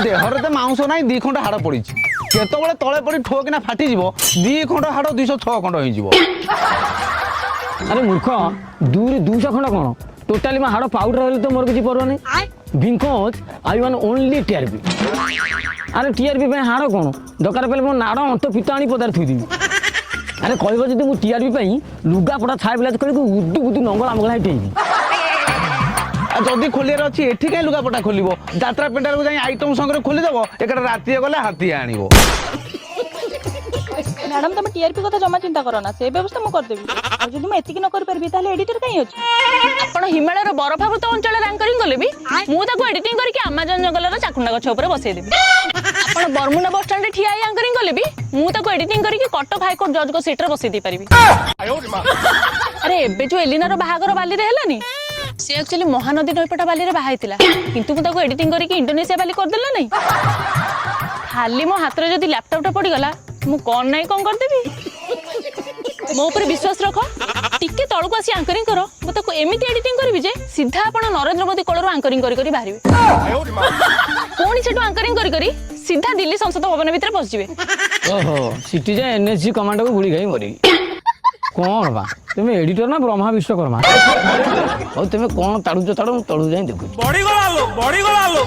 ଦେହରେ ତ ମାଉଁସ ନାହିଁ 2 ଖଣ୍ଡ ହାଡ଼ ପଡ଼ିଛି କେତେବେଳେ ତଳେ ପଡ଼ି ଠୋକିନା ଫାଟିଯିବ 2 ଖଣ୍ଡ ହାଡ଼ 206 ଖଣ୍ଡ ହେଇଯିବ। আরে মূর্খ 200 খন্ড কোণ টোটালি মা হাড় পাউডার হলে তো মোর কিছু পড়ব না because I one only TRP. আরে টিআরপি পাই হাড় কোণ দরকার পেলে মো নাড় অন্ত পিত আনি পদার থুই দিবি। আরে কইব যদি মু টিআরপি পাই লুগা পড়া ছাই ব্লাজ করি উদু উদু নঙ্গলা মঙ্গলা হেটেইবি। যদি খোলিবার ଅଛି ଏଠି କାଇଁ ଲୁଗାପଟା ଖୋଲିବ ଯାତ୍ରା ପେଣ୍ଡାଲକୁ ଯାଇ ଆଇଟମ ସଙ୍ଗରେ ଖୋଲିଦେବ ଏକାଟା ରାତିରେ ଗଲେ ହାତୀଏ ଆଣିବ। ମ୍ୟାଡାମ ତମେ ଟିଆରପି କଥା ଜମା ଚିନ୍ତା କର ନା ସେ ବ୍ୟବସ୍ଥା ମୁଁ କରିଦେବି। ଆଉ ଯଦି ମୁଁ ଏତିକି ନ କରିପାରିବି ତାହେଲେ ଏଡିଟର କାହିଁ ଅଛି? ଆପଣ ହିମାଳୟର ବରଫାବୃତ ଅଞ୍ଚଳରେ ଆଙ୍କରିଂ କଲେ ବି ମୁଁ ତାକୁ ଏଡିଟିଂ କରିକି ଆମାଜନ ଜଙ୍ଗଲର ଚାକୁଣ୍ଡା ଗଛ ଉପରେ ବସେଇଦେବି। ଆପଣ ବରମୁଣ୍ଡା ବସ୍ ଷ୍ଟାଣ୍ଡରେ ଠିଆ ହେଇ ଆଙ୍କରିଂ କଲେ ବି ମୁଁ ତାକୁ ଏଡିଟିଂ କରିକି କଟକ ହାଇକୋର୍ଟ ଜଜଙ୍କ ସିଟରେ ବସେଇ ଦେଇ ପାରିବି। ଆରେ ଏବେ ଯୋଉ ଏଲିନାର ବାହାଘର ବାଲିରେ ହେଲାନି ସେ ଆକ୍ଚୁଆଲି ମହାନଦୀ ନଈପଟା ବାଲିରେ ବାହା ହେଇଥିଲା କିନ୍ତୁ ମୁଁ ତାକୁ ଏଡିଟିଂ କରିକି ଇଣ୍ଡୋନେସିଆ ବାଲି କରିଦେଲା ନାଇଁ। ଖାଲି ମୋ ହାତରେ ଯଦି ଲ୍ୟାପଟପଟା ପଡିଗଲା ମୁଁ କଣ ନାଇଁ କଣ କରିଦେବି। ମୋ ଉପରେ ବିଶ୍ୱାସ ରଖ ଟିକେ ତଳକୁ ଆସି ଆଙ୍କରିଂ କର ମୁଁ ତାକୁ ଏମିତି ଏଡିଟିଂ କରିବି ଯେ ସିଧା ଆପଣ ନରେନ୍ଦ୍ର ମୋଦି କୋଳରୁ ଆଙ୍କରିଂ କରି କରି ବାହାରିବେ ପୁଣି ସେଠୁ ଆଙ୍କରିଂ କରି କରି ସିଧା ଦିଲ୍ଲୀ ସଂସଦ ଭବନ ଭିତରେ ପଶିଯିବେ। ଓହୋ ସିଟି ଯାଏ ଏନଏସଜି କମାଣ୍ଡକୁ ଗୁଳି ଖାଇ ମରିବି। କଣ ବା তুমি এডিটর না ব্রহ্মা বিশ্বকর্মা? ଆଉ তুমি କଣ ତାଡୁଛ ତାଡ ମୁଁ ତଳୁ ଯାଇ ଦେଖୁଛି। ବଢିଗଲା ଲୋ